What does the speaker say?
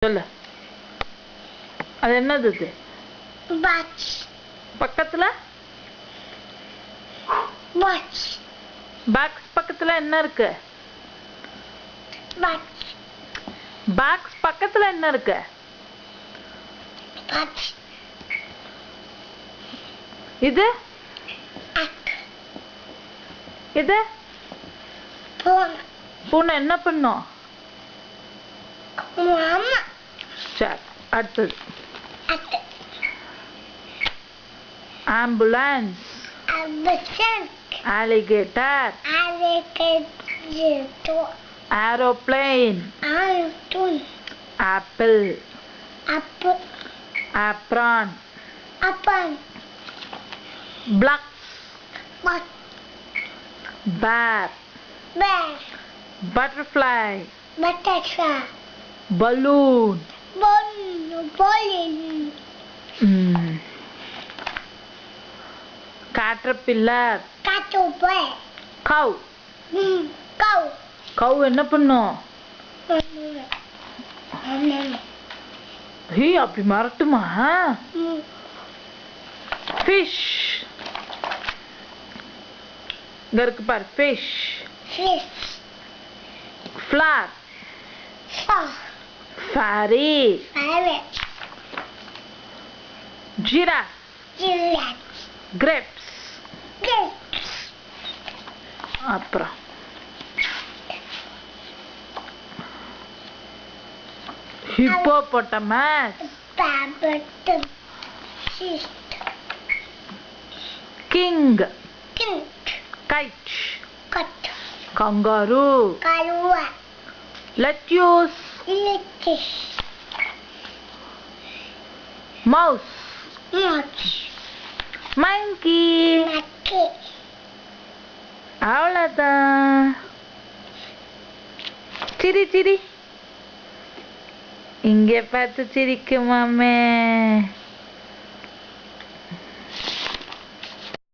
சொல்லு. அது என்னது? இது Watch. பக்கத்துல Watch. பாக்ஸ் பக்கத்துல என்ன இருக்கு? Watch. பாக்ஸ் பக்கத்துல என்ன இருக்கு? Watch. இது App. இது Phone. பூனை என்ன பண்ணும்? Mama. சரி, அடுத்தது App. Ambulance, Ambulance. alligator, Alligator. aeroplane, Alligator. apple, Apple. apron, Apple. block, What? bear, Bear. butterfly, Butterfly. balloon, Bowling. caterpillar, Caterpillar. cow. Cow. cow என்ன பண்ணும்? ஹே, அப்படி மறட்டுமா? fish, இங்க இருக்கு பாரு, fish. Fish. flower, Frog. fairy, Parrot. giraffe, Giraffe. grapes, Grapes. அப்புறம் hippopotamus, Rabbit. Sheep. king, King. kite, Cat. kangaroo, Karua. lettuce, Lettuce. mouse, Mouse. monkey. Monkey. அவ்வளோதான். சிரி சிரி, இங்கே பார்த்து சிரிக்குமாமே.